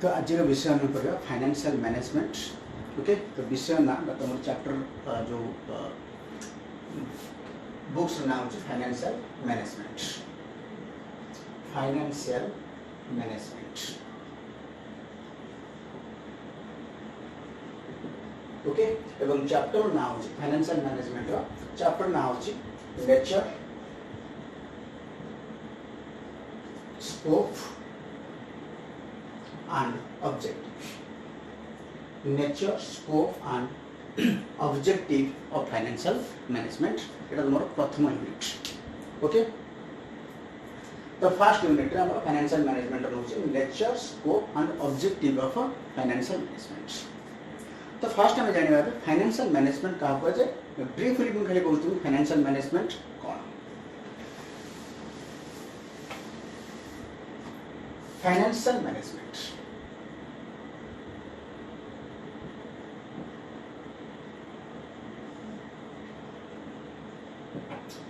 तो आज का विषय हम पढ़ा फाइनेंशियल मैनेजमेंट। ओके, तो विषय ना तुम चैप्टर जो बुक्स ना हो financial management. Financial management okay, एवं चैप्टर ना हो फाइनेंशियल मैनेजमेंट रो चैप्टर ना हो nature, scope and objective. Nature, scope and objective of financial management. এটা তোমার প্রথম ইউনিট। ওকে, তো ফার্স্ট ইউনিট রে আমরা ফাইনান্সিয়াল ম্যানেজমেন্ট রয়েছে nature, scope and objective of financial management। তো ফার্স্ট আমি জানিবা ফাইনান্সিয়াল ম্যানেজমেন্ট কাହା କୁହାଯାଏ। ବ୍ରିଫଲି ମୁଁ ଖାଲି କହୁଥିଲି ଫାଇନାନ୍ସିଆଲ ମ୍ୟାନେଜମେଣ୍ଟ କ'ଣ। फाइनेंशियल मैनेजमेंट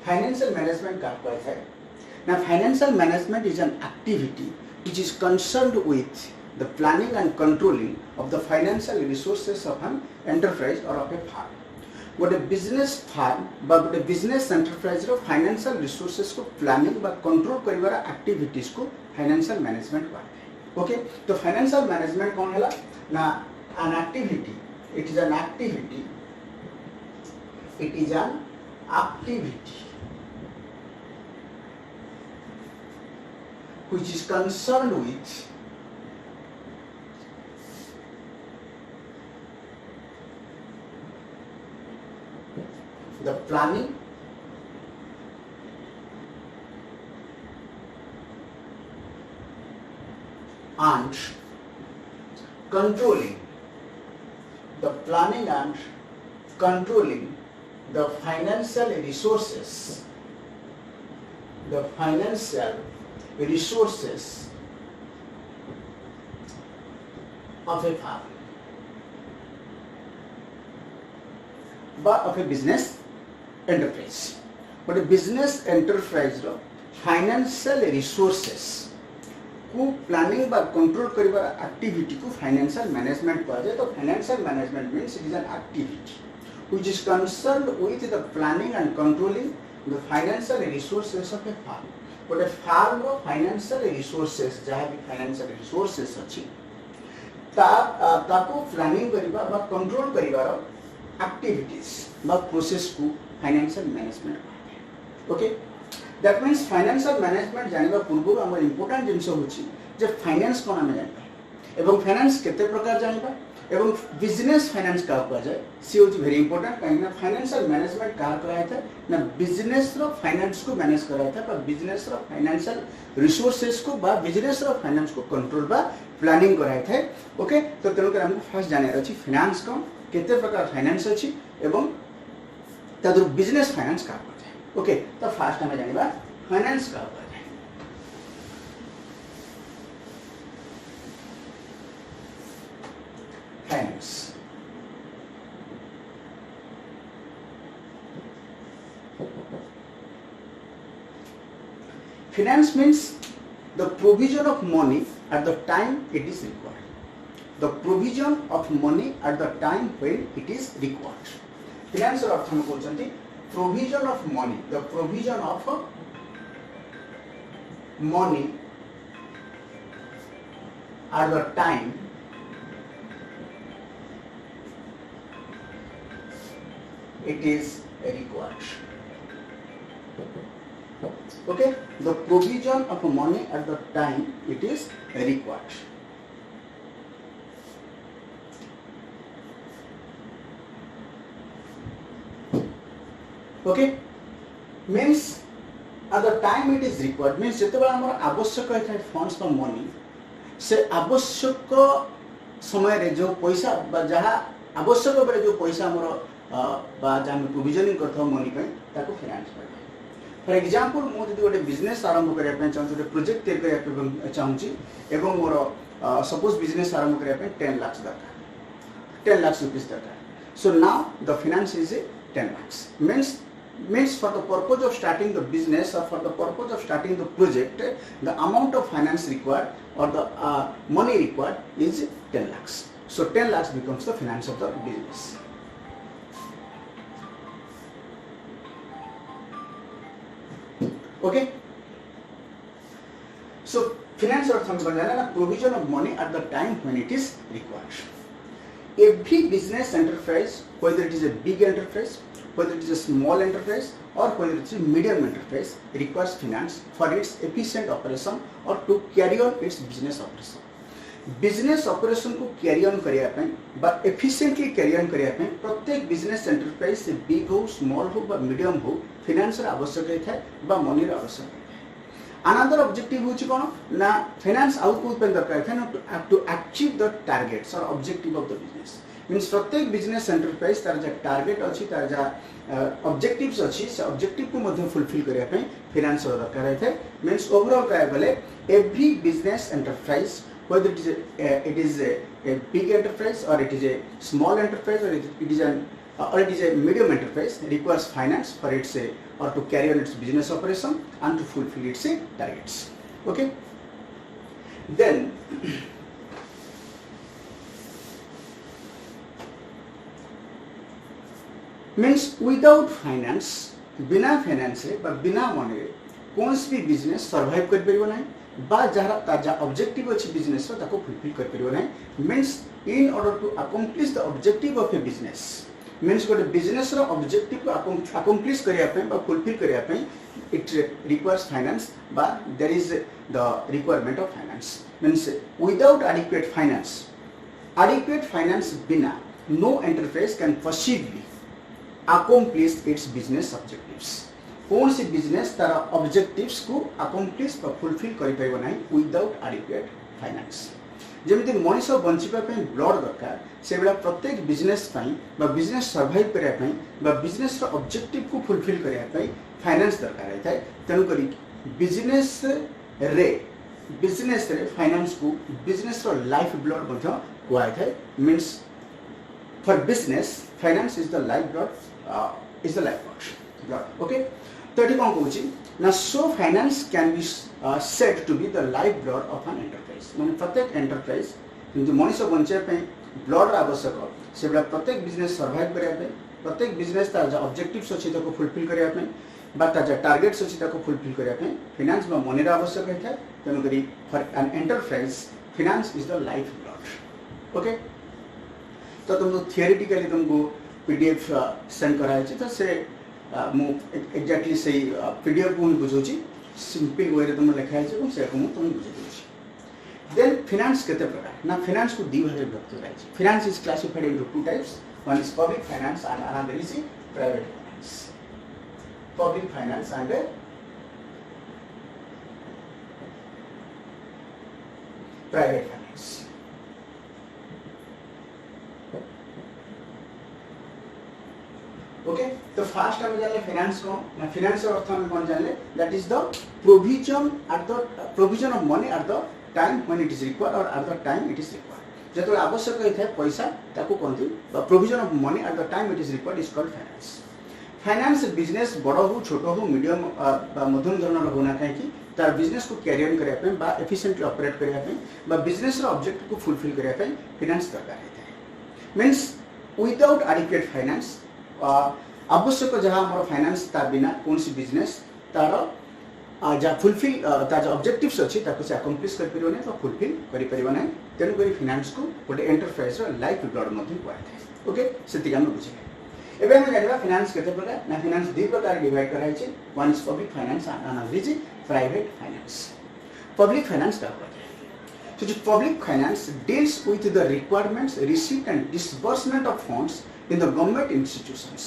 फाइनेंशियल मैनेजमेंट का कहता है ना। Financial management is an activity which is concerned with the planning and controlling of the financial resources of an enterprise or of a firm। गोटे business farm बा गोटे business enterprise रो financial resources को planning बा control करिवार activities को financial management कहते हैं। Okay, तो फाइनेंशियल मैनेजमेंट कौन है ना an activity, it is an activity, it is an activity which is concerned with the planning and controlling the planning and controlling the financial resources, the financial resources of a firm বা of a business enterprise। but business enterprise रो financial resources को planning बा control करिवा activity को financial management कहा जाए। तो financial management means it is an activity which is concerned with the planning and controlling the financial resources of a firm। गोटे firm रो फाइनेंशियल रिसोर्सेस जहाँ भी फाइनेंशियल रिसोर्सेस अच्छी ताको प्लानिंग करिबा बा कंट्रोल करिवार एक्टिविटीज बा प्रोसेस को फाइनेंशियल मैनेजमेंट कहते हैं। Okay, that means financial management जानिबा पूर्व हमर इंपोर्टेंट जिंस होची जे फाइनेंस कोन हम जानबा एवं फाइनेंस केते प्रकार जानबा एवं बिजनेस फाइनेंस का कहा जाए सी होची वेरी इंपोर्टेंट। कहीं ना फाइनेंशियल मैनेजमेंट कहा कराया था ना बिजनेस रो फाइनेंस को मैनेज कराया था, पर बिजनेस रो फाइनेंशियल रिसोर्सेस को बा बिजनेस रो फाइनेंस को कंट्रोल बा प्लानिंग कराया था। ओके, तो तेणुक हमको फास्ट जाने अच्छी फाइनेंस कौन, केते प्रकार फाइनेंस अच्छी एवं तदर बिजनेस फाइनेंस कहा जाए। ओके, तो फास्ट हमें जानिबा फाइनेंस कहा जाए। Finance finance means the provision of money at the time it is required। the provision of money at the time when it is required। finance ର अर्थ हम कहउछंती provision of money, the provision of money at the time it is required। okay, the provision of money at the time it is required। okay, means at the time it is required means जेतेबेला हमर आवश्यक है funds for money से आवश्यक समय रे जो पैसा बा जहा आवश्यक बेले जो पैसा हमर बा जहा प्रोविजनिंग करथो मनी पे ताको फाइनेंस कर। फॉर एग्जांपल मो जदि गोटे बिजनेस आरंभ करिया पे चाहूँ, गोटे प्रोजेक्ट तैयार करिया पे चाहूँची एवं मोर सपोज बिजनेस आरंभ करिया पे 10 लाख दरकार, 10 लाख रुपीस दरकार। So now the finance is 10 lakhs means means for the purpose of starting the business or for the purpose of starting the project, the amount of finance required or the money required is 10 lakhs. So 10 lakhs becomes the finance of the business. Okay. So finance or provision of money at the time when it is required. Every business enterprise, whether it is a big enterprise, whether it is a small enterprise or whether it is a medium enterprise, requires finance for its efficient operation or to carry on its business operation. Business operation को carry on करिया पे बा efficiently carry on करिया पे प्रत्येक business enterprise से big हो, small हो बा medium हो, finance रा आवश्यक है बा money रा आवश्यक है. Another objective होची कौन ना finance output पे दरकार है to achieve the targets or objective of the business. Means प्रत्येक business enterprise तार जा target अच्छी तार जा objectives अच्छी से objective को मध्य fulfill करिया पे finance रा दरकार है. Means overall क्या बोले every business enterprise, whether it is a big enterprise or it is a small enterprise or it is a medium enterprise, requires finance for its or to carry on its business operation and to fulfill its targets. Okay. Then means without finance, बिना finance बा बिना money कौन सी भी business survive कर परियो नहीं बा जहाँ ताजा objective अच्छी business रो ताको fulfill कर परियो नहीं. Means in order to accomplish the objective of a business, means गोटे business रो objective को accomplish करिया पे बा fulfill करिया पे it requires finance, but there is the requirement of finance. Means without adequate finance बिना no enterprise can possibly accomplish its business objectives. कौन सी business तारा objectives को accomplish व fulfill करि परिबो नाही without adequate finance. जेमिति मनीष बंचिबा पे ब्लड दरकार से बेला प्रत्येक बिजनेस पई बा बिजनेस सर्वाइव करिया पई बा बिजनेस रो ऑब्जेक्टिव को फुलफिल करिया पई फाइनेंस दरकार है थाय. तनु करी बिजनेस रे फाइनेंस को बिजनेस रो लाइफ ब्लड मध्य कुआय थाय. Means for business finance is the lifeblood okay. तो एटी कोन कहूची ना so finance can be said to be the lifeblood of an enterprise. माने प्रत्येक एंटरप्राइज किंतु मनीष बंचे पे ब्लड आवश्यक से बेला प्रत्येक बिजनेस सर्वाइव करिया पे प्रत्येक बिजनेस ता जा ऑब्जेक्टिव्स अछि ताको फुलफिल करिया पे बा ता जा टारगेट्स अछि ताको फुलफिल करिया पे फाइनेंस बा मनी रा आवश्यक है. तनु करी for an enterprise finance is the lifeblood. Okay. तो तुमको थियोरेटिकली तुमको पीडीएफ सेंड कराय छै तो से मु एग्जैक्टली से पीडीएफ को बुझोची सिंपल वे रे तुम लिखा है से को तुम बुझे देछि. देन फाइनेंस केते प्रकार ना फाइनेंस को दी भागे विभक्त कराय छै. Finance is classified into two types. One is public finance and another is private finance. Public finance and private finance. Okay. तो फर्स्ट हम जानले फाइनेंस को ना फाइनेंस रो अर्थ हम कोन जानले that is the provision of money at the time when it is required और at the time it is required. जतो आवश्यक है पैसा ताको कोनती provision of money at the time it is required is called finance. Finance business बड़ हो छोट हो मीडियम बा मध्यम धरणर होना काहे कि तार बिजनेस को कैरी ऑन करिया पे बा एफिशिएंटली ऑपरेट करिया पे बा बिजनेस रो ऑब्जेक्टिव को फुलफिल करिया पे फाइनेंस दरकार है. मींस विदाउट एडिक्वेट फाइनेंस आवश्यक जहाँ हमारा फाइनेंस ता बिना कौन सी बिजनेस तार जा फुलफिल ता जो ऑब्जेक्टिव्स अछि ताको से अकम्प्लिश कर परियो नै तो फुलफिल करि परियो नै. तेनु करी फाइनेंस को गोटे एंटरप्राइज रो लाइफ ब्लड मध्ये कुआय थाय. ओके. सेति हम बुझे एबे हम जानबा फाइनेंस केते प्रकार ना फाइनेंस दु प्रकार डिवाइड कराय छै. One is public finance and another is private finance. Public finance का होता है. So the public finance deals with the requirements, receipt and disbursement of funds in the government institutions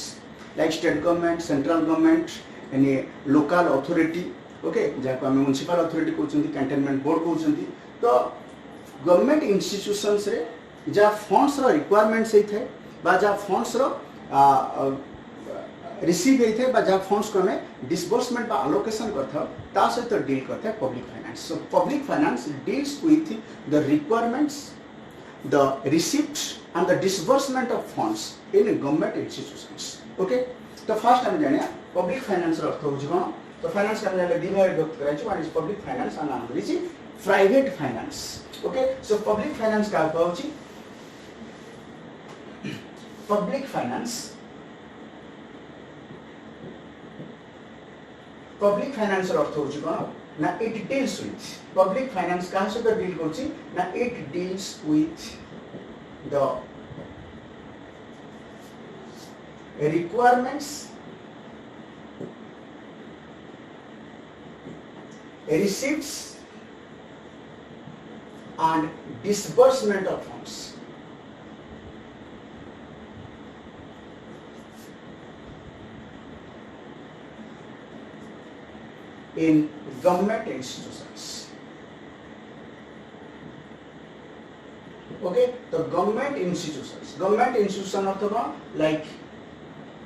like state government, central government, any local authority. Okay, जाको हम municipal authority कहउछंती, cantonment board कहउछंती. तो government institutions रे जा funds रो requirements है थे बा जा funds रो receive है थे बा जा funds को हमें disbursement बा allocation करथा ता सहित डील करता है public finance. So public finance deals with the requirements, the receipts and the disbursement of funds in government institutions. Okay. तो फर्स्ट हम जाने पब्लिक फाइनेंस अर्थ होची कोन तो फाइनेंस का दी भाग व्यक्त कराइछ one is public finance and another is private finance okay so public finance का होची पब्लिक फाइनेंस अर्थ होची कोन ना it deals with public finance का सहित डील करछि ना it deals with the requirements receipts and disbursement of funds in government institutions okay the government institution अर्थ कौन like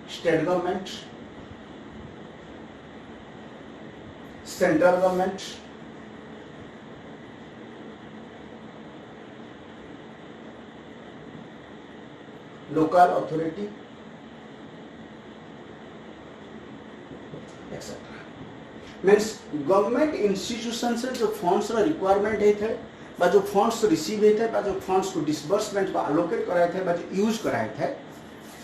state government, central government, local authority, etc. Means government institutions से जो funds रा requirement है थे, बा जो funds receive है थे, बा जो funds को disbursement बा allocate कराए थे, बा जो use कराए थे,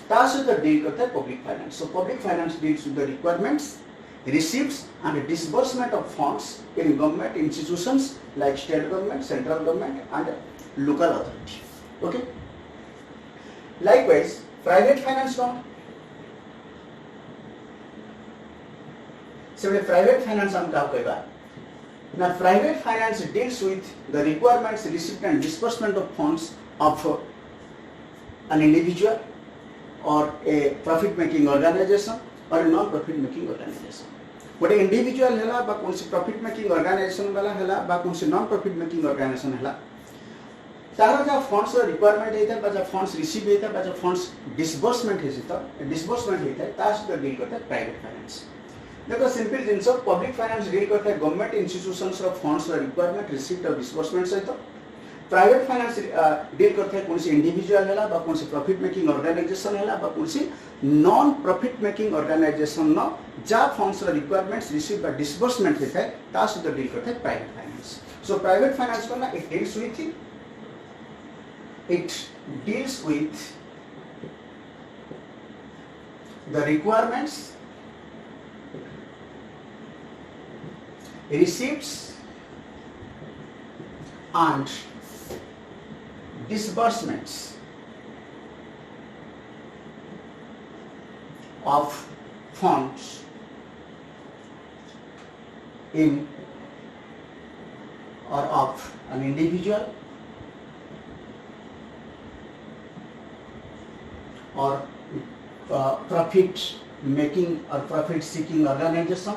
तास with the deal करता है public finance. So public finance deals with the requirements, receipts and disbursement of funds in government institutions like state government, central government and local authority. Okay. Likewise, private finance कौन? So private finance हम क्या कहेगा? Now private finance deals with the requirements, receipt and disbursement of funds of an individual or a profit making organization or a non profit making organization. गोटे individual हैला बा कोनसी profit making organisation वाला हैला बा कोनसी नॉन प्रॉफिट मेकिंग ऑर्गेनाइजेशन हैला तारा जा फंड्स रो रिक्वायरमेंट हेता बा जा फंड्स रिसीव हेता बा जा फंड्स डिसबर्समेंट हेता डिसबर्समेंट हेता तास तो डील करता है प्राइवेट फाइनेंस देखो सिंपल जिंस पब्लिक फाइनेंस डील करता है गवर्नमेंट इंस्टीट्यूशंस रो फंड्स रो रिक्वायरमेंट रिसीव और डिसबर्समेंट सहित प्राइवेट फाइनेंस डील करता है कोनसी इंडिविजुअल हैला बा कोनसी प्रॉफिट मेकिंग ऑर्गेनाइजेशन हैला बा कोनसी नॉन प्रॉफिट मेकिंग ऑर्गेनाइजेशन न जा फंड्स रो रिक्वायरमेंट्स रिसीव बा डिसबर्समेंट हेता है तास तो डील करता है private finance so private finance को ना it deals with the requirements, receipts and disbursements of funds in or of an individual or profit making or profit seeking organization,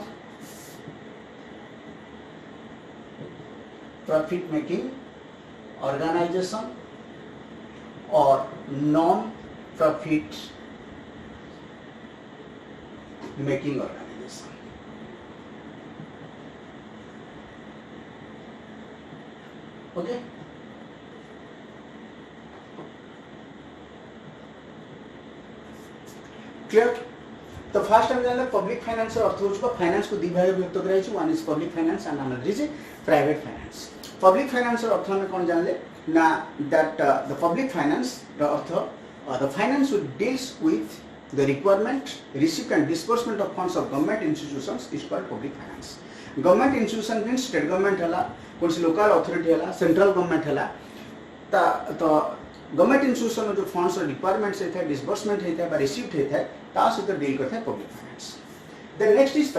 profit making organization or non profit making organization. Okay. Clear तो first हम जानले public finance अर्थ होछ finance को दी भाग व्यक्त कराइ छु one is public finance and another is private finance public finance अर्थ में कोन जानले ना that the public finance the अर्थ the finance will deals with the requirement receipt and disbursement of funds of government institutions is called public finance government institution means state government हला कोनसी local authority हला central government हला तो government institution जो funds और requirements है disbursement है बा रिसीव्ड है तास तो डील करता है public finance the next is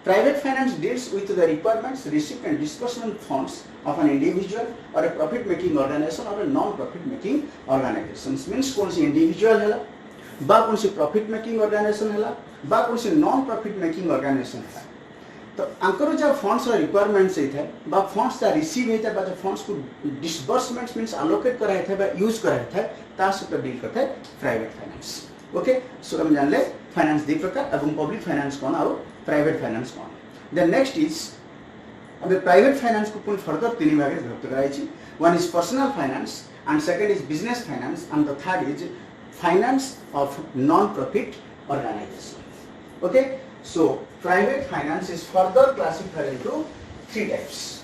private finance deals with the requirements received and disbursement funds of an individual और ए प्रॉफिट मेकिंग ऑर्गेनाइजेशन और a non profit making organisations means कोनसी इंडिविजुअल हैला बा कोनसी प्रॉफिट मेकिंग ऑर्गेनाइजेशन हैला बा कोनसी non profit making organisation हैला तो अंकर जो फंड्स और रिक्वायरमेंट्स है बा फंड्स ता रिसीव है बा फंड्स को डिसबर्समेंट्स मींस अलोकेट कराए थे बा यूज कराए थे तास तो डील करता है प्राइवेट फाइनेंस ओके सो हम जान ले फाइनेंस दी प्रकार एवं पब्लिक फाइनेंस कोन और प्राइवेट फाइनेंस कोन द नेक्स्ट इज अब प्राइवेट फाइनेंस को पुन फर्दर तीन भागे विभक्त कराइ छी one is personal finance and second is business finance and the third is finance of non profit organization Okay, so private finance is further classified into three types.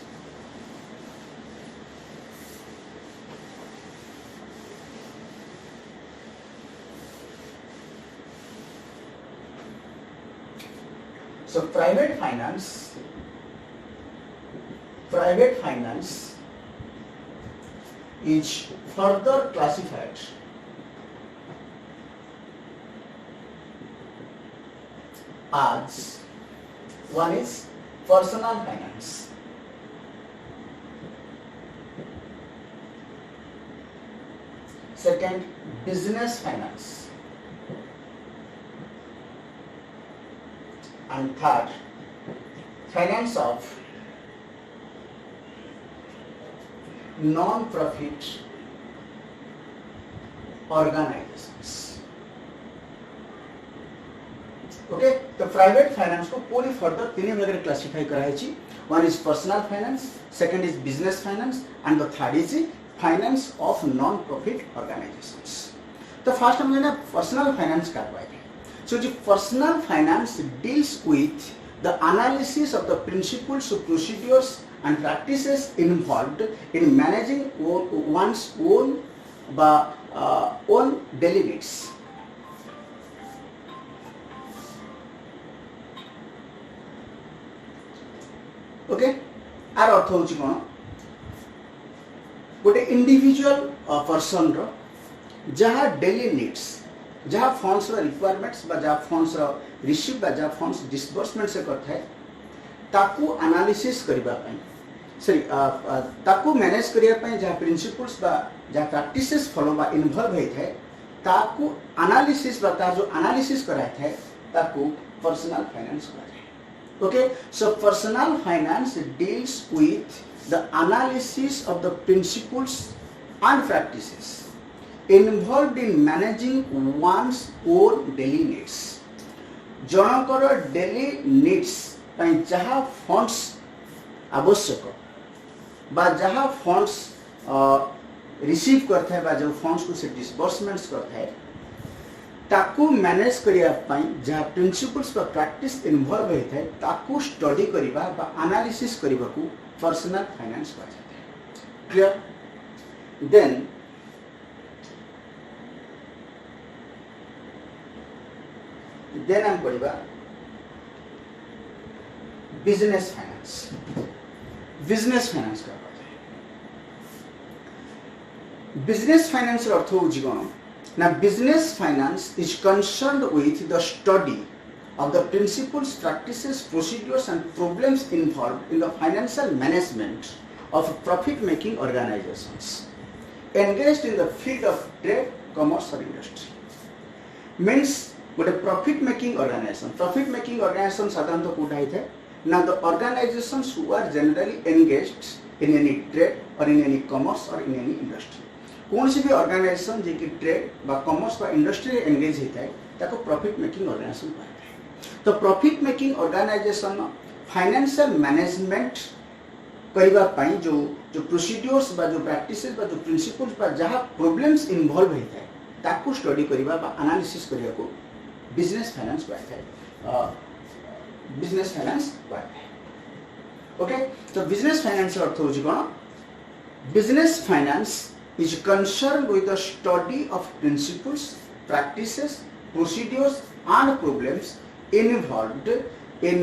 So private finance is further classified as, one is personal finance, second business finance, and third finance of non-profit organizations. Okay, तो private finance को पूरी further तीन भाग में classify कराई। One is personal finance, second is business finance and the third is finance of non profit organisations. तो first हम लेना पर्सनल फाइनेंस का बात है। सो जो personal finance deals with the analysis of the principles, procedures and practices involved in managing one's own daily needs. Okay, आर अर्थ होची कोन गोटे इंडिविजुअल पर्सन रो जहा डेली नीड्स, जहा फंड्स रो रिक्वायरमेंट्स बा जहा फंड्स रो रिसीव बा जहा फंड्स डिसबर्समेंट से करथा है ताकू एनालिसिस करबा पई, सॉरी ताकू मैनेज करिया पई जहा प्रिंसिपल्स बा जहा प्रैक्टिसेस फॉलो बा इन्वॉल्व होय थे ताकू एनालिसिस बा ता जो एनालिसिस कराय थे ताकू पर्सनल फाइनेंस करा। Okay, so personal finance deals with the analysis of the principles and practices involved in managing one's own daily needs. जनकर डेली नीड्स पई जहा फंड्स आवश्यक बा जहा फंड्स रिसीव करता है बा जो फंड्स को से डिसबर्समेंट्स करता है ताकू मैनेज करिया पई जहा प्रिंसिपल्स बा प्रैक्टिस इन्वॉल्व होता है ताकू स्टडी करिबा बा एनालिसिस करिबा को पर्सनल फाइनेंस कहा जाता है। क्लियर? देन हम करिबा बिजनेस फाइनेंस। बिजनेस फाइनेंस का बात है। बिजनेस फाइनेंस अर्थ हो जीवन ना business finance is concerned with the study of the principles, practices, procedures and problems involved in the financial management of profit-making organizations engaged in the field of trade, commerce or industry. Means what a profit-making organization. Profit-making organization साधारणतः कोटा ही थे ना the organizations who are generally engaged in any trade or in any commerce or in any industry. कौन सी भी organization जो कि trade बा commerce बा industry engage ही थे ताको profit-making organization कहते हैं। तो profit making organization financial management करिबा पई जो जो प्रोसीड्यूर्स बा जो प्रैक्टिसेस बा जो प्रिंसिपल्स बा जहां प्रॉब्लम्स इन्वॉल्व होता है ताकू स्टडी करिबा बा एनालिसिस करिया को बिजनेस फाइनेंस कहते हैं। बिजनेस फाइनेंस कहते हैं। ओके, तो बिजनेस फाइनेंस अर्थ हो जी कोन business finance is concerned with the study of principles, practices, procedures and problems involved in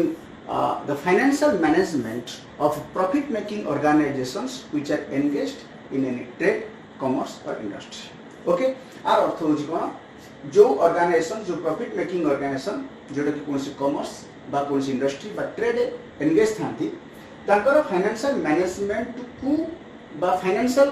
the financial management of profit-making organizations which are engaged in any trade, commerce or industry. Okay, आर अर्थ हो कोन जो organisation जो profit making organisation जोटा कि कोनसी commerce बा कोनसी इंडस्ट्री बा ट्रेड एंगेज थांती ताकर फाइनेंशियल मैनेजमेंट को बा फाइनेंशियल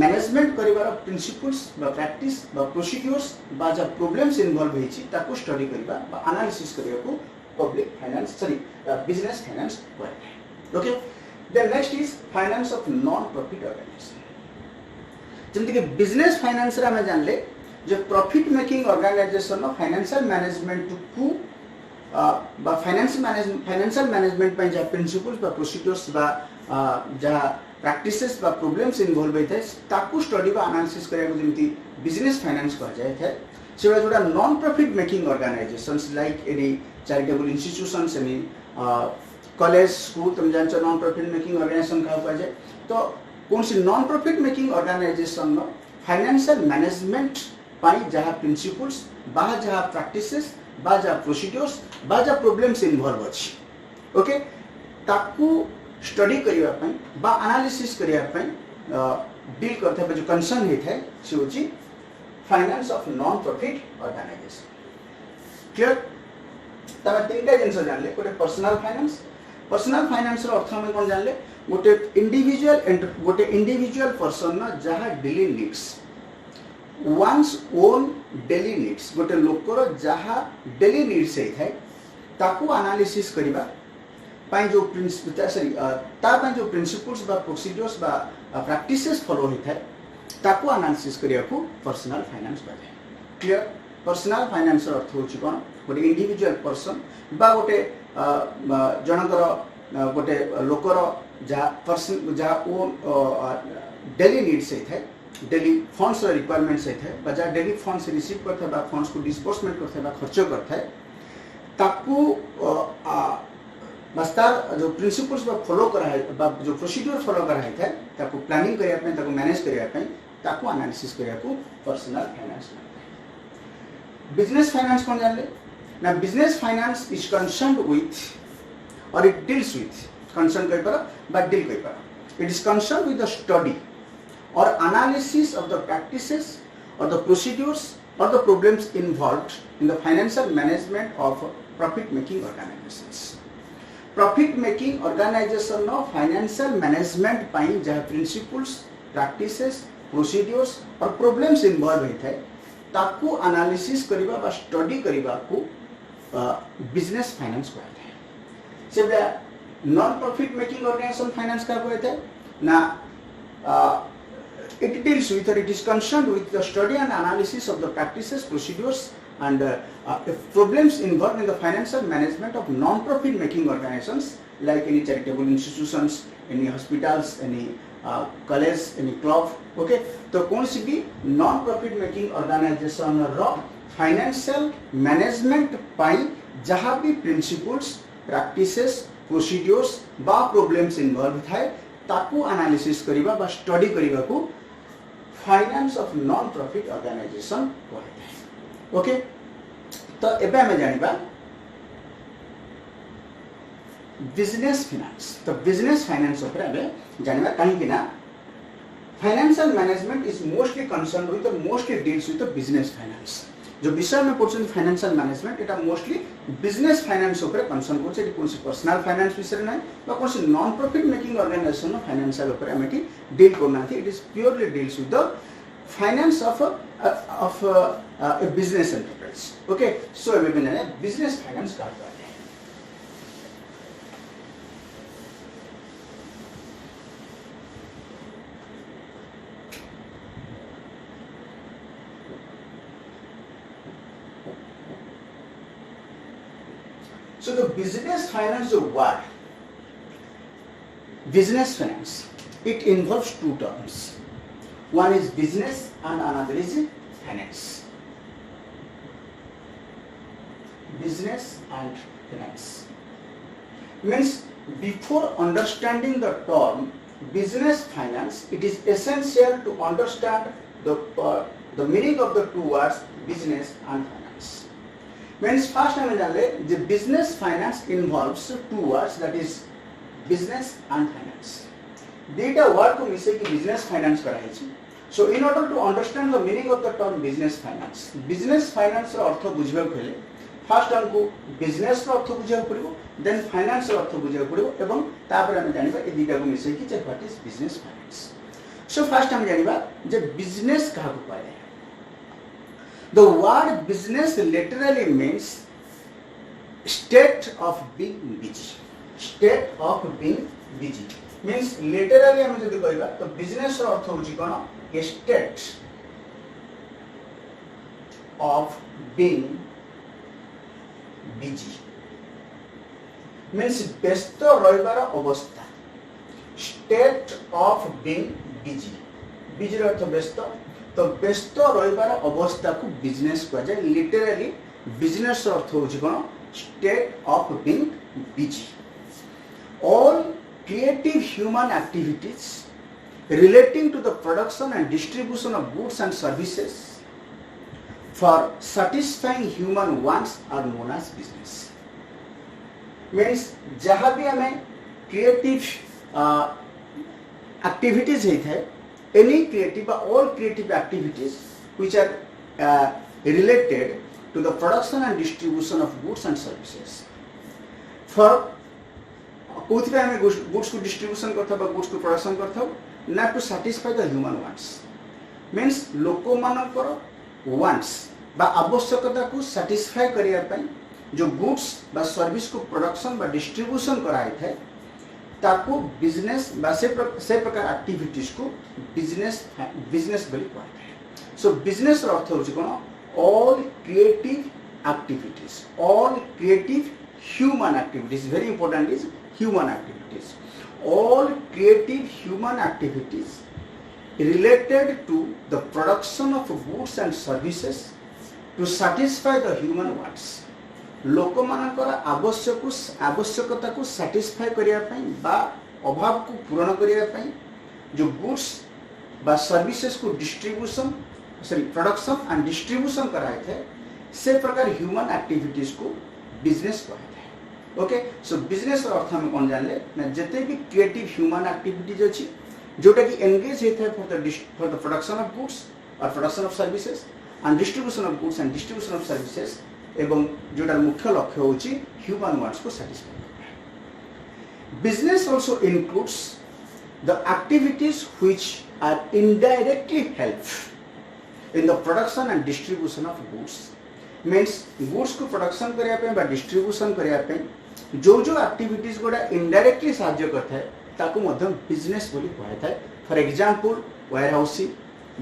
मैनेजमेंट करिवार प्रिंसिपल्स बा प्रैक्टिस बा प्रोसीड्यूर्स बा जा प्रॉब्लम्स इन्वॉल्व होईची ताको स्टडी करिबा बा एनालिसिस करिया को public finance sorry business finance कहते हैं। Okay, then next is finance of non profit organisation. जंती के बिजनेस फाइनेंस रा में जानले जो प्रॉफिट मेकिंग ऑर्गेनाइजेशन नो फाइनेंशियल मैनेजमेंट को बा फाइनेंशियल मैनेजमेंट पे जा प्रिंसिपल्स बा प्रोसीड्यूर्स बा जा प्रैक्टिसेस बा प्रॉब्लम्स इन्वॉल्व होता है ताकू स्टडी बा एनालिसिस करिया को जेमती बिजनेस फाइनेंस कहा जाय है। सेटा जोड़ा non profit making organisations like any charitable institutions any college school तुम जानछ नॉन प्रॉफिट मेकिंग ऑर्गेनाइजेशन का कह जाए तो कौन सी नॉन प्रॉफिट मेकिंग ऑर्गेनाइजेशन नो फाइनेंशियल मैनेजमेंट पाई जहाँ प्रिंसिपल्स बा जहाँ प्रैक्टिसेस बा जहाँ प्रोसीड्यूर्स बा जहाँ प्रॉब्लम्स इन्वॉल्व अछि ओके ताकू स्टडी करिया पई बा एनालिसिस करिया पई डील करते हैं जो कंसर्न होता है से होची finance of non profit organization clear तबे तीनटा जिंस जानले गोटे पर्सनल फाइनेंस रो अर्थ हम कोन जानले गोटे इंडिविजुअल पर्सन ना जहाँ daily needs one's own daily needs गोटे लोकर जहाँ डेली नीड्स होता है ताकू एनालिसिस करिबा पाई जो जो प्रिंसिपल्स बा प्रोसीड्यूर्स बा प्रैक्टिसेस फॉलो होता है ताकू एनालिसिस करिया को पर्सनल फाइनेंस कहते हैं क्लियर पर्सनल फाइनेंस अर्थ होची कोन गोटे इंडिविजुअल पर्सन बा गोटे जनकर गोटे लोकर जा पर्सन जा ओन डेली नीड्स होता है डेली फंड्स रिक्वायरमेंट्स होता है बा जा डेली फंड्स रिसीव करता है बा फंड्स को डिस्बर्समेंट करता है बा खर्च करता है ताकू बस तार जो प्रिंसिपल्स बा फॉलो करा है बा जो प्रोसीड्यूर फॉलो करा है ताकू प्लानिंग करिया पे ताकू मैनेज करिया पे ताकू एनालिसिस करिया को पर्सनल फाइनेंस बिजनेस फाइनेंस कौन जान ले ना business finance is concerned with और इट डील्स विथ कंसर्न कई पर बट डील कई पर it is concerned with the study और एनालिसिस ऑफ द प्रैक्टिसेस और द प्रोसीड्यूर्स और the problems involved in the financial management of profit making organisations profit making organisation नो financial management पाई जहाँ प्रिंसिपल्स प्रैक्टिसेस प्रोसीड्यूर्स और problems involve होता है ताकू एनालिसिस करिबा बा स्टडी करिबा को बिजनेस फाइनेंस कहते हैं से non profit making organization finance का कहते हैं ना it deals with or it is concerned with the study and analysis of the practices procedures and problems involved in the financial management of non-profit making organizations like any charitable institutions, any hospitals, any college, any club. Okay, तो कौन सी भी non-profit making organization रो financial management पाई जहाँ भी principles, practices, procedures बा problems involved था ताकू analysis करिबा बा study करिबा को finance of non profit organization कहते हैं ओके तो एबे हमें जानिबा बिजनेस फाइनेंस तो बिजनेस फाइनेंस ऊपर हमें जानिबा काहे कि ना financial management is mostly concerned with mostly deals with business finance जो विषय में पढ़छन फाइनेंशियल मैनेजमेंट एटा मोस्टली बिजनेस फाइनेंस ऊपर कंसर्न करछे एटी कोनसी पर्सनल फाइनेंस विषय नै बा कोनसी नॉन प्रॉफिट मेकिंग ऑर्गेनाइजेशन नो फाइनेंशियल ऊपर हमें डील करना थी it is purely deals with the finance of a business enterprise okay so we will know business finance का है so the business finance the word business finance it involves two terms one is business and another is finance business and finance means before understanding the term business finance it is essential to understand the meaning of the two words business and finance means first hame janle the business finance involves two words that is business and finance data word ko mise ki business finance kara hai so in order to understand the meaning of the term business finance ro arth bujhiba khele first हमको business रो अर्थ बुझिया पड़िबो then finance रो अर्थ बुझिया पड़िबो एवं तापर हम जानिबा ए दुटा को मिसै कि what is business finance so first हम जानिबा जे business कहा को पाए the word business literally means state of being busy means literally हम जदि कहबा तो business रो अर्थ होची कोन a state of being busy means व्यस्त रहिबार अवस्था state of being busy रो अर्थ व्यस्त तो व्यस्त रहिबार अवस्था को बिजनेस कह जाए लिटरली बिजनेस अर्थ होची कोन state of being busy all creative human activities relating to the production and distribution of goods and services for satisfying human wants are known as business. Means जहाँ भी हमें creative activities है any creative or all creative activities which are related to the production and distribution of goods and services for कोथिबे हमें goods को distribution करथा बा goods को production करथा ना to satisfy the human wants means लोको मानकर wants बा आवश्यकता को satisfy करिया पई जो goods बा सर्विस को प्रोडक्शन बा डिस्ट्रीब्यूशन कराई थे ताको बिजनेस बा से प्रकार एक्टिविटीज को बिजनेस बोली कहते हैं सो बिजनेस रो अर्थ होची कोन all creative activities all creative human activities very important is human activities all creative human activities related to the production of goods and services to satisfy the human wants लोक मानकर आवश्यकता को satisfy करिया पई बा अभाव को पूर्ण करिया पई जो goods बा सर्विसेज को डिस्ट्रीब्यूशन प्रोडक्शन एंड डिस्ट्रीब्यूशन कराए थे से प्रकार ह्यूमन एक्टिविटीज को बिजनेस कहते हैं ओके सो बिजनेस अर्थ हम कोन जानले ना जते भी क्रिएटिव ह्यूमन एक्टिविटीज अछि जोटा कि एंगेज हेत है for the production of goods और production of services and distribution of goods and distribution of services एवं जोटा मुख्य लक्ष्य होछि ह्यूमन वांट्स को सैटिस्फाई करना business also includes the activities which are indirectly help in the production and distribution of goods means goods को production करिया पे बा डिस्ट्रीब्यूशन करिया पे जो एक्टिविटीज गोडा इनडायरेक्टली सहाय्य करता है ताको मध्यम बिजनेस बोली कहता है for example warehousing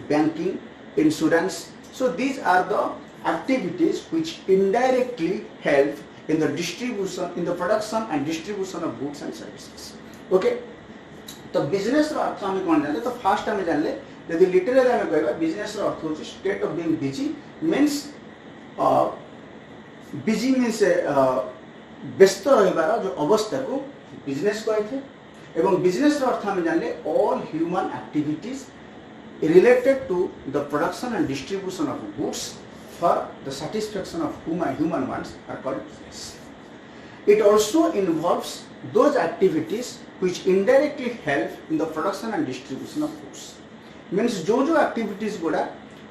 banking insurance so these are the activities which indirectly help in the production and distribution of goods and services okay तो बिजनेस रो अर्थ हम कोन जानले तो फर्स्ट हम जानले यदि लिटरली हम कहबा बिजनेस रो अर्थ होची state of being busy means busy means व्यस्त रहिबार जो अवस्था को बिजनेस कहथे एवं बिजनेस रो अर्थ हम जानले all human activities related to the production and distribution of goods for the satisfaction of human wants are called business. It also involves those activities which indirectly help in the production and distribution of goods. Means जो activities गोड़ा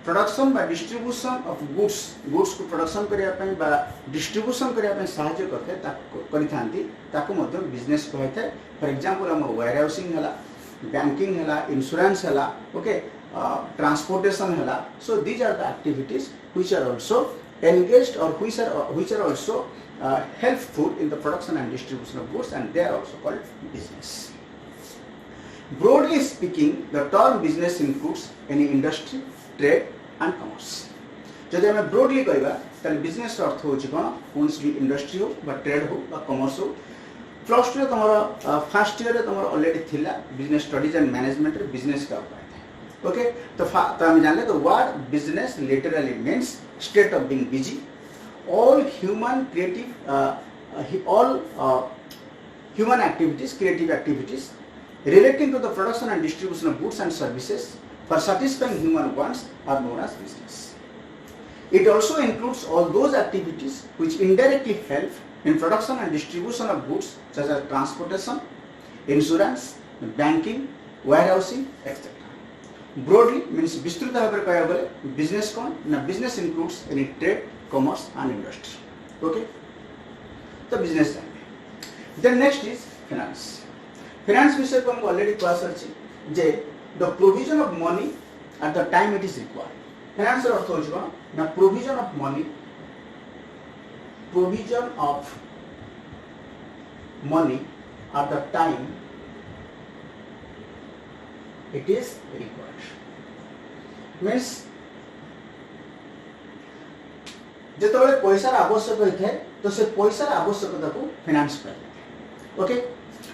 production by distribution of goods को production करिया पे बा distribution करिया पे सहायता करते हैं ताको करिथांती ताको मतलब business कहते हैं. For example हम warehousing हला, banking हला, insurance हला, okay, transportation हला. So these are the activities which are also engaged or which are also helpful in the production and distribution of goods, and they are also called business. Broadly speaking, the term business includes any industry, trade and commerce. जदि हमें broadly कहबा ताले business अर्थ होची कोन conus भी industry हो बा trade हो बा कॉमर्स हो. प्लस 2 रे तमरो फर्स्ट ईयर रे तमरो ऑलरेडी थिला बिजनेस स्टडीज एंड मैनेजमेंट रे बिजनेस का उपाय था. ओके तो हम जानले the word business literally means state of being busy all human activities, creative activities relating to the production and distribution of goods and services for satisfying human wants are known as business. It also includes all those activities which indirectly help in production and distribution of goods such as transportation, insurance, banking, warehousing, etc. Broadly means विस्तृत भाव में कहया बोले business कौन ना business includes any trade, commerce and industry. Okay, तो business जाने. Then next is finance. Finance विषय को हम already क्लास करची जे the provision of money at the time it is required. Finance अर्थ होची कोन ना provision of money at the time it is required. Means जेतबे पैसा आवश्यक होता है तो से पैसा आवश्यकता को फाइनेंस कहते हैं. Okay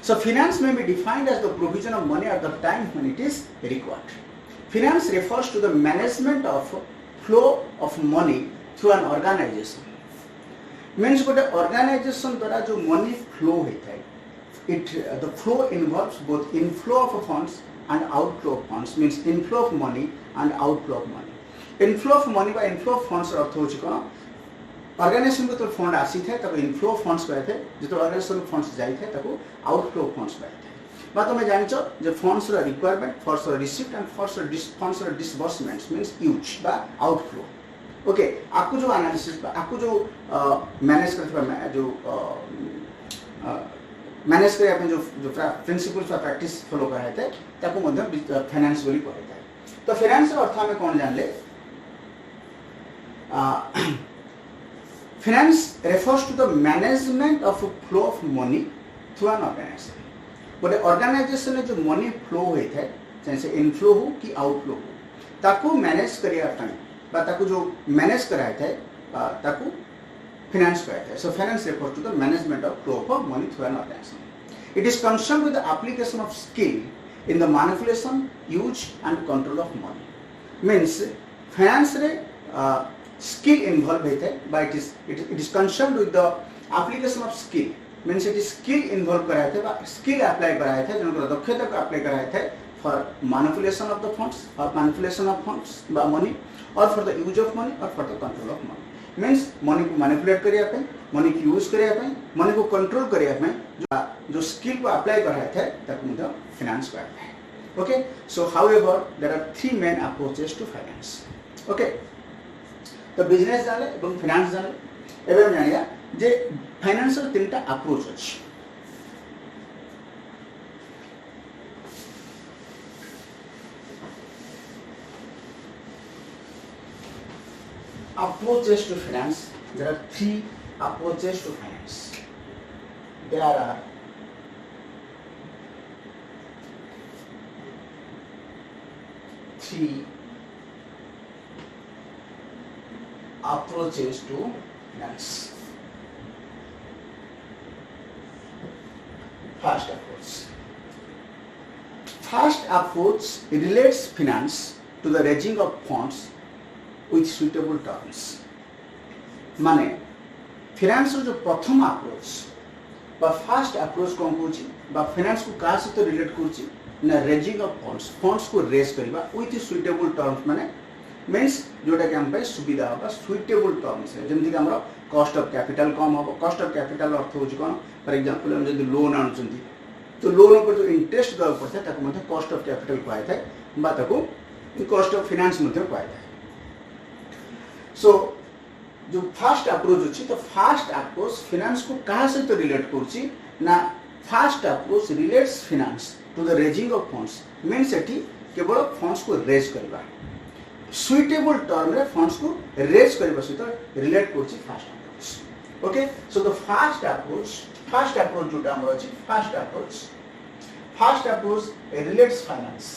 so finance may be defined as the provision of money at the time when it is required. finance refers to the management of flow of money through an organization. Means गोटे organization द्वारा जो money flow होता है, the flow involves both inflow of funds and outflow of funds. Means inflow of money and outflow of money. Inflow of money by inflow of funds अर्थ होची कोन organisation को तो fund आसी थे तब इनफ्लो ऑफ फंड्स पाए थे जो organisation funds जाई थे तब आउटफ्लो ऑफ फंड्स पाए थे बा तुम जानछ जे फंड्स रो रिक्वायरमेंट फंड्स रो रिसीप्ट एंड फंड्स रो डिसबर्समेंट्स मींस यूज बा आउटफ्लो ओके आपको जो एनालिसिस आपको जो मैनेज करथबा जो मैनेज करे अपन जो प्रिंसिपल्स और प्रैक्टिस फॉलो कराए थे ताको मध्य फाइनेंस बोली कहै थे तो फाइनेंस रो अर्थ हमें कोन जानले finance refers to the management of a flow of money through an organization. गोटे ऑर्गेनाइजेशन में जो मनी फ्लो होई थे जैसे इनफ्लो हो कि आउटफ्लो हो ताको मैनेज करिया टाइम बा ताको जो मैनेज कराए थे ताको फाइनेंस कराए थे so finance refers to the management of flow of money through an organization. It is concerned with the application of skill in the manipulation, use and control of money. Means finance रे skill involved होता है but it is concerned with the application of skill means it is skill involved कराए थे skill apply कराए थे जो दक्षता को apply कराए थे for manipulation of the funds or manipulation of funds by money or for the use of money or for the control of money means money को manipulate करिया पे money को use करिया पे money को control करिया पे जो skill को apply कराए थे तक मुझे finance कराए थे okay so however there are three main approaches to finance okay तो बिजनेस जाने एवं फाइनेंस जाने एवं जानिया जे फाइनेंशियल तीनटा अप्रोच अछि approaches to finance there are three approaches to finance there are three approaches to finance. First approach. First approach relates finance to the raising of funds with suitable terms. माने finance जो प्रथम approach बा first approach कौन कोची बा finance को कहाँ से तो relate कोची ना raising of funds को raise करिबा with suitable terms माने मीन्स जोटा कि हम सुविधा होगा सुइटेबल टर्म्स है जमती हमरो कॉस्ट ऑफ कैपिटल कम हो कॉस्ट ऑफ कैपिटल अर्थ हो कोन फॉर एग्जांपल हम जदी लोन आनुचंती तो लोन पर जो इंटरेस्ट दवा पड़ता है ताको मतलब कॉस्ट ऑफ कैपिटल पाए थे बा ताको कॉस्ट ऑफ फाइनेंस मतलब पाए थे सो जो फर्स्ट अप्रोच अछि तो फर्स्ट अप्रोच फाइनेंस को कहां से तो रिलेट करछि ना first approach relates finance to the raising of funds means एटी केवल फंड्स को रेज करबा suitable term रे funds को raise करबा सहित relate करछि first approach okay so the first approach जोटा हमर अछि first approach relates finance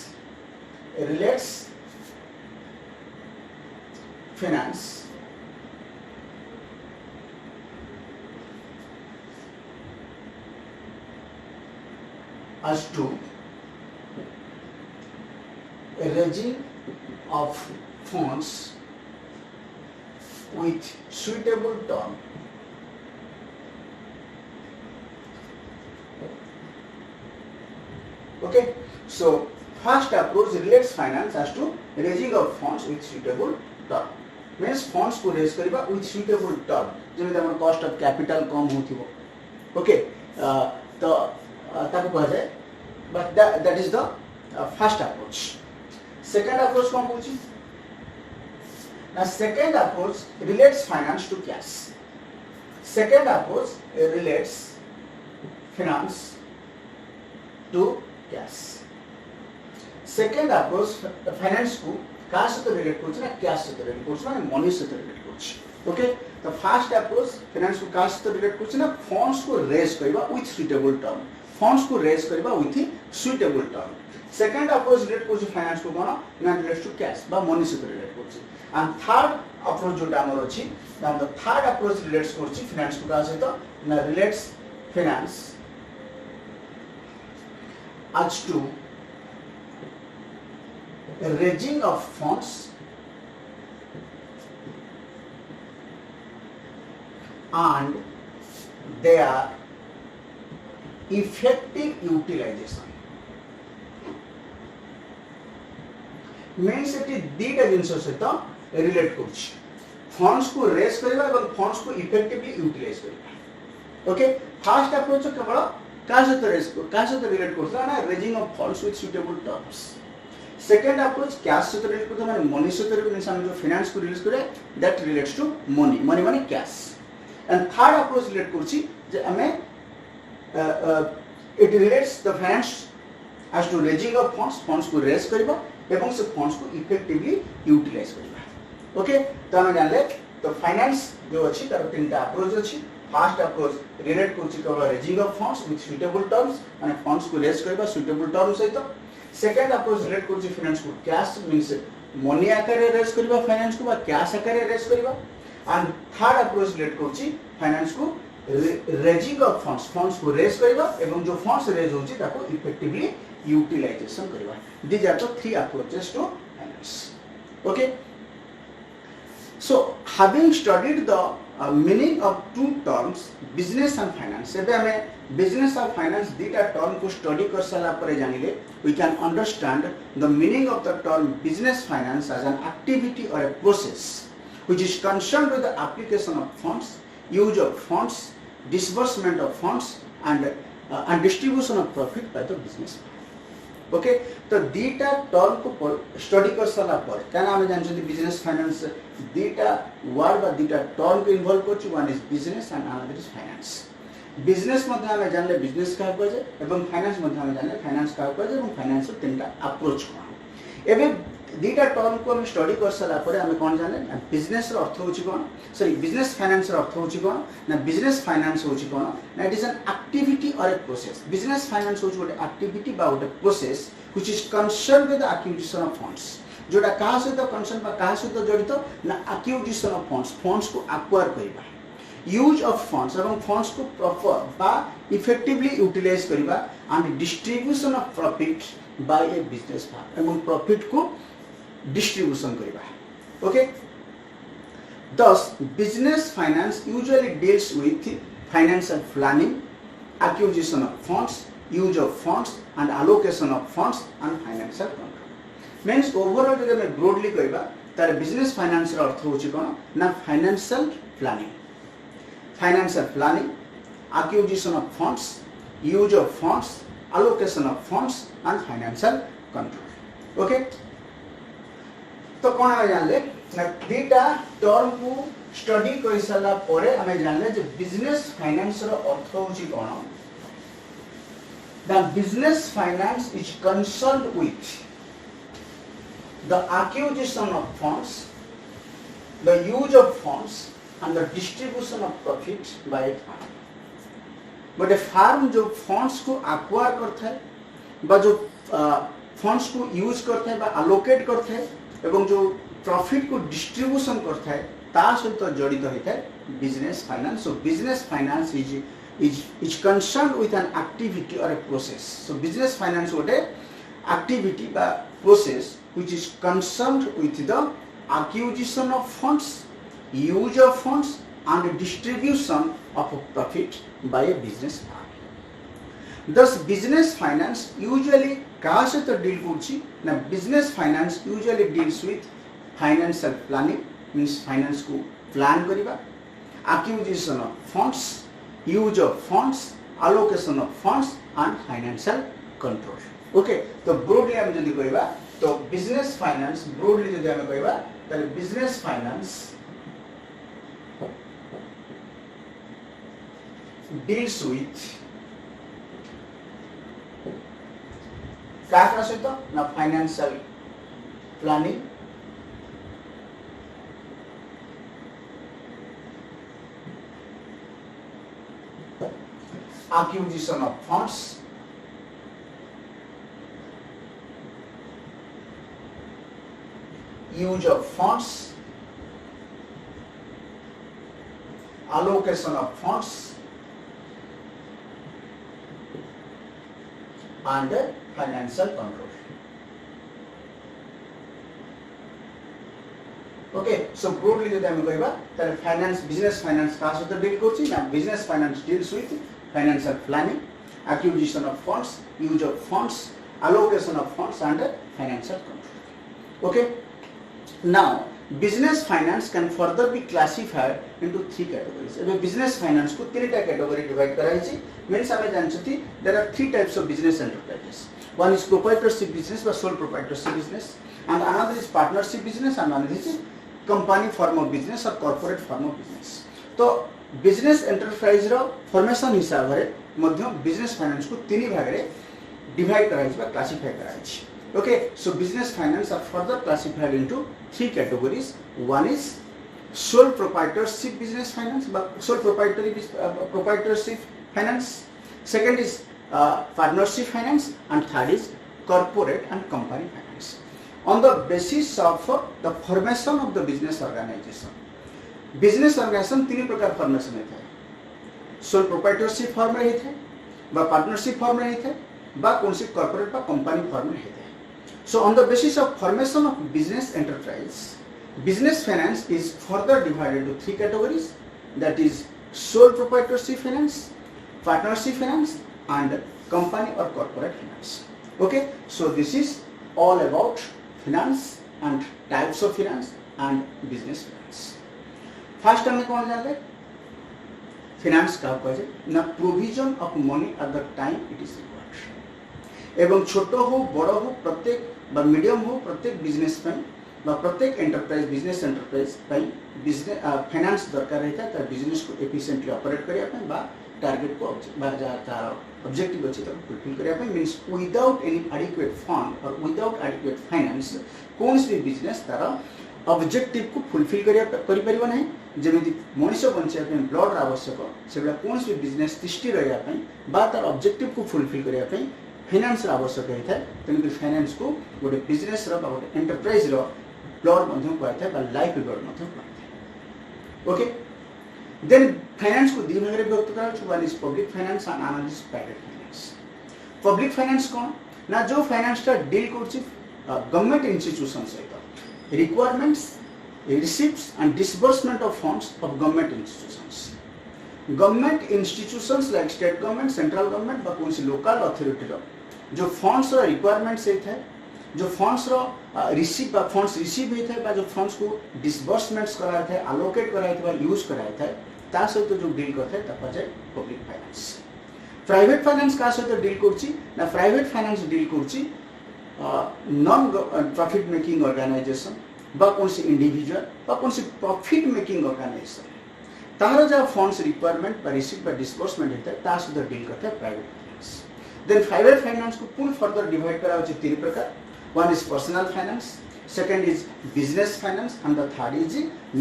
as to raising of funds with suitable term. Okay, so first approach relates finance as to raising of funds with suitable term. Means funds को raise करिबा with suitable term. जेमे हमर cost of capital come होथिबो. Okay, तो ताको कह जाय but that is the first approach. Second approach कौन पूछी? Now second approach relates finance to cash. Second approach relates finance to cash. Second approach finance को cash से relate करछि ना cash से relate करछि ना money से relate करछि. Okay? तो first approach finance को cash से relate करछि ना funds को raise करिबा with suitable term. Funds को raise करिबा with suitable term. Second approach relate करछि फाइनेंस को कोन ना रिलेट्स टू कैश बा मनी से रिलेट करछि एंड थर्ड अप्रोच जोटा हमर अछि द थर्ड अप्रोच रिलेट्स करछि फाइनेंस को का सहित ना relates finance as to raising of funds and their effective utilization. Means एटी दीटा जिनस सहित रिलेट करुछि फंड्स को रेज करबा एवं फंड्स को इफेक्टिवली यूटिलाइज करबा ओके फर्स्ट अप्रोच केवल का सहित रिलेट करथला ना raising of funds with suitable terms second approach cash सहित रिलेट करथला माने मनी सहित मीन्स हम जो फाइनेंस को रिलीज करे that relates to money money माने cash and third approach relate करुछि जे हमें it relates the finance as to raising of funds को रेज करबा एवं से फंड्स को इफेक्टिवली यूटिलाइज करबा ओके तो हम जानले तो फाइनेंस जो अछि तार तीनटा अप्रोच अछि फर्स्ट अप्रोच रिलेट करछि केवल raising of funds with suitable terms माने फंड्स को रेज करबा सुटेबल टर्म्स सहित सेकंड अप्रोच रिलेट करछि फाइनेंस को कैश मींस मनी आकारे रेज करबा फाइनेंस को बा कैश आकारे रेज करबा एंड थर्ड अप्रोच रिलेट करछि फाइनेंस को रेजिंग ऑफ फंड्स को रेज करबा एवं जो फंड्स रेज होछि ताको effectively utilization kariba. These are the three approaches to finance. Okay. So having studied the meaning of two terms business and finance, एबे हमें business और finance दीटा term को study कर साला परे जानिले we can understand the meaning of the term business finance as an activity or a process which is concerned with the application of funds, use of funds, disbursement of funds and distribution of profit by the business. Okay तो दीटा term को study कर साला पर काना हम जानछथि business finance दीटा word बा दीटा term को involve करछि one is business and another is finance business मध्ये हम जानले बिजनेस का होय जे एवं फाइनेंस मध्ये हम जानले फाइनेंस का होय जे एवं फाइनेंस रो तीनटा अप्रोच कोन एबे दीटा टर्म को हम स्टडी कर साला पर हम कोन जानले बिजनेस रो अर्थ होछि कोन सॉरी बिजनेस फाइनेंस रो अर्थ होछि कोन ना बिजनेस फाइनेंस होछि कोन ना इट इज एन एक्टिविटी और ए प्रोसेस बिजनेस फाइनेंस होछि गोटे एक्टिविटी बा गोटे process which is concerned with the acquisition of funds जोटा कहा सहित कंसर्न बा कहा सहित जड़ित ना acquisition of funds को acquire करबा यूज ऑफ फंड्स एवं फंड्स को प्रॉपर बा इफेक्टिवली यूटिलाइज करबा and distribution of profit by a business firm एवं प्रॉफिट को डिस्ट्रीब्यूशन करबा okay thus business finance usually deals with financial planning acquisition of funds use of funds and allocation of funds and financial control means overall जब मैं broadly कहबा तार business finance रो अर्थ होछि कोन ना financial planning acquisition of funds use of funds allocation of funds and financial control okay तो कोन हम जानले ना दीटा टर्म को स्टडी करि साला परे हम जानले जे बिजनेस फाइनेंस रो अर्थ होछि कोन The business finance is concerned with the acquisition of funds, the use of funds, and the distribution of profit by a firm. But a firm जो funds को acquire करता है, बा जो funds को use करता है, बा allocate करता है, एवं जो profit को distribution करता है, तार से तो जड़ित होता है business finance. So business finance is concerned with an activity or a process. So business finance what a activity by process which is concerned with the acquisition of funds, use of funds and distribution of profit by a business firm. Thus business finance usually कहाँ से तो deal करछि ना business finance usually deals with financial planning means finance को plan करिबा acquisition of funds use of funds allocation of funds and financial control okay तो broadly हम जल्दी कहबा तो business finance broadly जल्दी हम कहबा तो business finance deals with क्या से तो ना financial planning acquisition of funds use of funds allocation of funds and financial control okay so broadly जदि हम कहबा ताले फाइनेंस बिजनेस फाइनेंस का सहित डील करछि ना business finance deals with financial planning acquisition of funds use of funds allocation of funds and financial control okay now business finance can further be classified into three categories एबे business finance को तीन टा category divide कराई छी means हमें जानछथि there are three types of business enterprises one is proprietorship business or sole proprietorship business and another is partnership business and another is company form of business or corporate form of business तो business enterprise रो formation हिसाब रे मध्य business finance को तीन भाग रे divide कराई बा classify कराई छी okay so business finance are further classified into three categories one is sole proprietorship business finance बा sole proprietorship finance second is partnership finance and third is corporate and company finance on the basis of the formation of the business organisation business organisation तीन प्रकार formation होता है sole proprietorship form रही थे बा partnership form रही थे बा कौन सी कॉर्पोरेट बा कंपनी फॉर्म रही थे so on the basis of formation of business enterprise business finance is further divided into three categories that is sole proprietorship finance partnership finance and company और corporate finance okay so this is all about finance and types of finance and business finance first हमें कौन जानते finance का कहे ना provision of money at the time it is required एवं छोट हो बड़ हो प्रत्येक बा मीडियम हो प्रत्येक बिजनेस बा प्रत्येक enterprise business enterprise business finance दरकार रहता है तार बिजनेस को एफिशिएंटली ऑपरेट करिया पे बा टारगेट को बा तार ऑब्जेक्टिव अछि तो फुलफिल करिया पे means without any adequate fund और विदाउट एडिक्वेट फाइनेंस कोन भी बिजनेस तार ऑब्जेक्टिव को फुलफिल करि परिबो नहीं जेमिति मनुष्य बंचिया पे ब्लड आवश्यक सेबला कोन भी बिजनेस तिष्टि रहिया पे बा तार ऑब्जेक्टिव को फुलफिल करिया पे फाइनेंस आवश्यक है तेणुक फाइनेंस को गोटे बिजनेस रो गोटे एंटरप्राइज रो ब्लड मध्यम कहता है बा लाइफ ब्लड मध्यम कहता है ओके देन फाइनेंस को दी भाग रे विभक्त करा छु one is public finance and another is private finance public finance कोन ना जो फाइनेंस ता डील करछि गवर्नमेंट इंस्टीट्यूशन सहित requirements receipts and disbursement of funds of government institutions like state government central government बा कौन सी local authority रो जो funds रो requirements है थे जो funds रो receipt बा funds receive है थे बा जो funds को disbursements कराए थे allocate कराए थे बा use कराए थे ता सहित जो डील करते हैं तब जाए public finance प्राइवेट फाइनेंस का सहित डील करछि ना प्राइवेट फाइनेंस डील करछि नॉन प्रॉफिट मेकिंग ऑर्गेनाइजेशन बा कौन सी इंडिविजुअल बा कौन सी प्रॉफिट मेकिंग ऑर्गेनाइजेशन तार जो फंड्स रिक्वायरमेंट बा रिसीट बा डिस्बर्समेंट होता है ता सुद्धा डील करता है private finance then private finance को पूर्ण फर्दर डिवाइड करा होछि तीन प्रकार one is personal finance second is business finance and the third is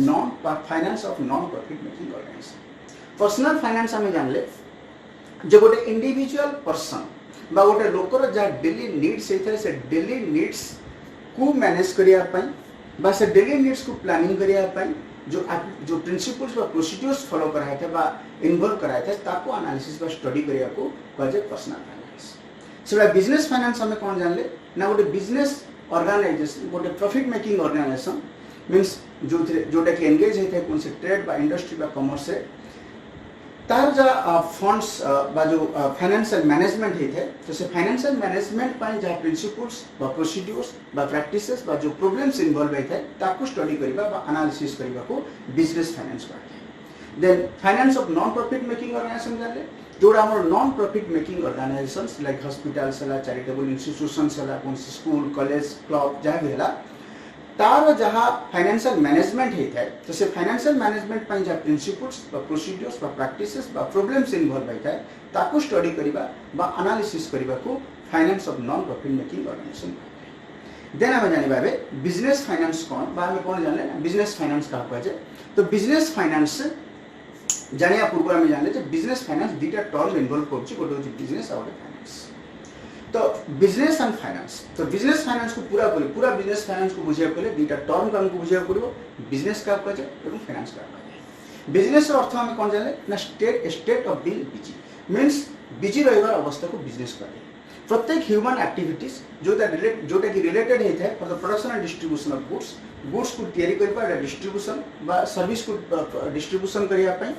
non finance of non profit making organization personal finance हमें जानले जो गोटे इंडिविजुअल पर्सन बा गोटे लोकर जा डेली नीड्स है से डेली नीड्स को मैनेज करिया पई बा से डेली नीड्स को प्लानिंग करिया पई जो प्रिंसिपल्स बा प्रोसीड्यूर्स फॉलो कराए थे बा इन्वॉल्व कराए थे ताको एनालिसिस बा स्टडी करिया को कहे पर्सनल फाइनेंस सेबा बिजनेस फाइनेंस हमें कौन जानले ना गोटे बिजनेस ऑर्गेनाइजेशन गोटे प्रॉफिट मेकिंग ऑर्गेनाइजेशन मींस जोटा कि एंगेज है कौन से ट्रेड बा इंडस्ट्री बा कॉमर्स से तार जो फंड्स बा जो फाइनेंशियल मैनेजमेंट है तो से फाइनेंशियल मैनेजमेंट पाई जा प्रिंसिपल्स बा प्रोसीड्यूर्स बा प्रैक्टिसेस बा जो प्रॉब्लम्स इन्वॉल्व है ताको स्टडी करबा बा एनालिसिस करबा को बिजनेस फाइनेंस कहते then finance of non profit making organization जानले जोड़ा हमर non profit making organisations like hospitals हला चैरिटेबल इंस्टीट्यूशंस हला कोन स्कूल कॉलेज क्लब जहाँ भी हला तार जहाँ फाइनेंशियल मैनेजमेंट है तो से फाइनेंशियल मैनेजमेंट पाई जा प्रिंसिपल्स बा प्रोसीड्यूर्स बा प्रैक्टिसेस बा प्रॉब्लम्स इन्वॉल्व है ताको स्टडी करबा बा एनालिसिस करबा को finance of non profit making organization then हम जानि बाबे बिजनेस फाइनेंस कोन बा हमें कोन जानले बिजनेस फाइनेंस का कहे तो बिजनेस फाइनेंस जानिया पूर्व में जानले बिजनेस फाइनेंस दुटा टर्म इन्वॉल्व करछि गोटे होछि बिजनेस और फाइनेंस तो बिजनेस एंड फाइनेंस तो बिजनेस फाइनेंस को पूरा बिजनेस फाइनेंस को बुझिया पहले दुटा टर्म को हमको बुझिया पड़ो बिजनेस का कहे एवं फाइनेंस का कहे बिजनेस अर्थ हमें कौन जानले ना state of being busy means busy रहिबार अवस्था को बिजनेस कहे प्रत्येक ह्यूमन एक्टिविटीज जोटा कि रिलेटेड होता है for the production and distribution of goods को तैयारी करबा डिस्ट्रीब्यूशन बा सर्विस को डिस्ट्रीब्यूशन करिया पई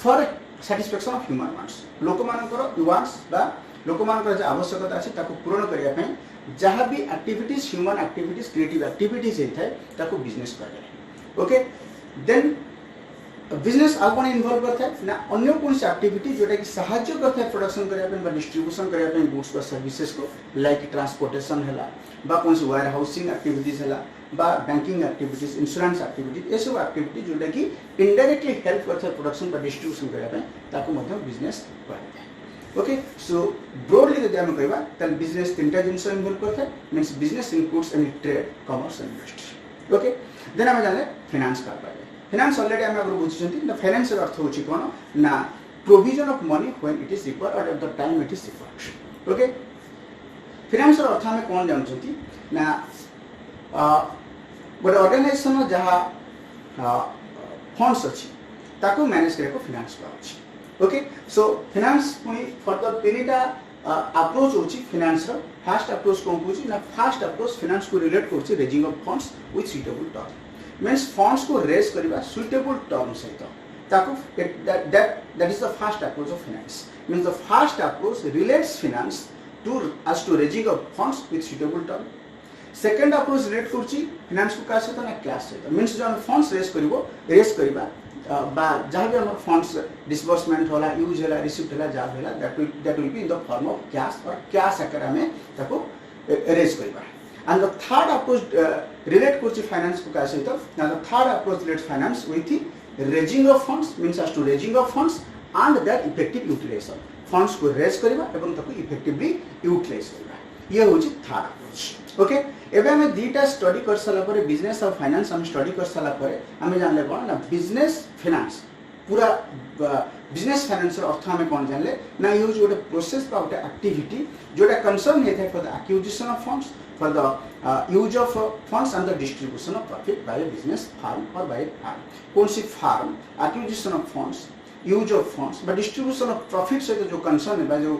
for satisfaction of human wants लोक मानकर वांट्स बा लोक मानकर जे आवश्यकता अछि ताको पूर्ण करिया पई जहाँ भी activities human activities creative activities होता है ताको बिजनेस करें ओके देन बिजनेस आ कौन इन्वॉल्व करता है ना अन्य कौन सी एक्टिविटी जोटा कि साहाय्य करता है प्रोडक्शन करने डिस्ट्रीब्यूशन करने गुड्स और सर्विसेज को लाइक ट्रांसपोर्टेशन है बा कौन सी वेयर हाउसिंग एक्टिविटीज है बा बैंकिंग एक्टिविटीज इंश्योरेंस एक्टिविटीज ये सब एक्टिविटी जोटा कि इनडायरेक्टली हेल्प करता है प्रोडक्शन बा डिस्ट्रीब्यूशन करने ताको मध्य बिजनेस कहते हैं ओके सो ब्रॉडली जब आम कहवा तल बिजनेस तीनटा जिनस इन्वॉल्व करता है means business includes any trade commerce and industry okay then आम जाने फाइनेंस का फाइनेंस ऑलरेडी आम अगर बुझिछंती ना फाइनेंस अर्थ होची कोन ना provision of money when it is required और at the time it is required okay finance अर्थ हम कोन जानछंती ना गोटे ऑर्गेनाइजेशन जहाँ फंड्स अच्छी ताको मैनेज करे को फाइनेंस का अच्छी ओके सो फाइनेंस पुनी फर्दर तीनटा अप्रोच होची फाइनेंस रो फर्स्ट अप्रोच कोन होची ना फर्स्ट अप्रोच फाइनेंस को रिलेट करची raising of funds with suitable term means funds को रेज करबा सुटेबल टर्म सहित ताको that is the first approach of finance means the first approach relates finance to raising of funds with suitable term second approach relate करची finance को का सहित ना cash सहित मीन्स जो फंड्स रेज करबा बा जहाँ भी हम फंड्स डिसबर्समेंट होला यूज होला रिसीव्ड होला जहाँ होला that will be in the form of cash और कैश आकार में ताको रेज करबा and the third approach relate करची फाइनेंस को का सहित now the third approach relates finance with the raising of funds means as to raising of funds and that effective utilization funds को रेज करबा एवं ताको इफेक्टिवली यूटिलाइज करबा ये होची थर्ड अप्रोच ओके एबे हमें दीटा स्टडी कर साला पर बिजनेस और फाइनेंस हम स्टडी कर साला पर हमें जानले कोन ना बिजनेस फाइनेंस पूरा बिजनेस फाइनेंस अर्थ हमें कौन जानले ना यूज गोटे प्रोसेस बा गोटे एक्टिविटी जोटा कंसर्न होता है for the acquisition of funds for the use of funds and the distribution of profit by business firm और बाय फार्म कौन सी firm acquisition of funds use of funds बा डिस्ट्रीब्यूशन ऑफ प्रॉफिट से जो concern है जो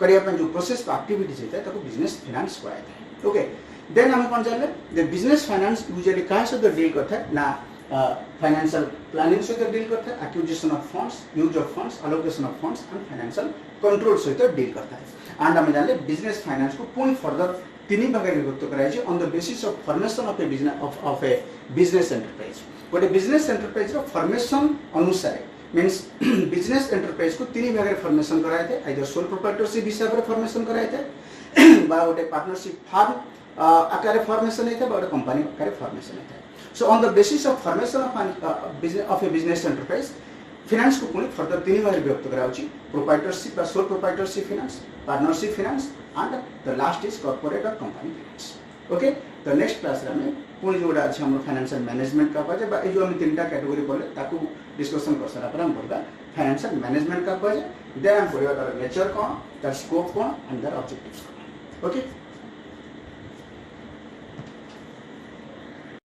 करिया पे जो प्रोसेस बा एक्टिविटी होता है ताको बिजनेस फाइनेंस कहते हैं ओके देन हम कौन जानले द बिजनेस फाइनेंस यूजुअली कहां से डील करता है ना फाइनेंशियल प्लानिंग सहित डील करता है acquisition of funds use of funds allocation of funds and financial control सहित डील करता है एंड हम जानले बिजनेस फाइनेंस को पूर्ण फर्दर तीन भाग में विभक्त कराई on the basis of formation of a business of a business enterprise गोटे बिजनेस एंटरप्राइज रो फॉर्मेशन अनुसार मींस बिजनेस एंटरप्राइज को तीन भाग में फॉर्मेशन कराए थे आइदर सोल प्रोप्राइटरशिप हिसाब से फॉर्मेशन कराए थे बा गोटे पार्टनरशिप फार्म आकार फॉर्मेशन है बा कंपनी आकार फॉर्मेशन है so on the basis of formation of a business enterprise finance को पुणी फर्दर तीन भाग विभक्त कराउची proprietorship sole proprietorship finance partnership finance and the last is corporate और कंपनी फाइनेंस ओके तो नेक्स्ट क्लास रे हमें पुणी जोड़ा अछि हमर फाइनेंशियल मैनेजमेंट का पाजे बा जो हम तीनटा कैटेगरी बोले ताकू डिस्कशन कर सारा पर हम पढ़बा फाइनेंशियल मैनेजमेंट का पाजे देन हम पढ़बा तार नेचर कोन तार स्कोप कोन एंड तार ऑब्जेक्टिव्स कोन ओके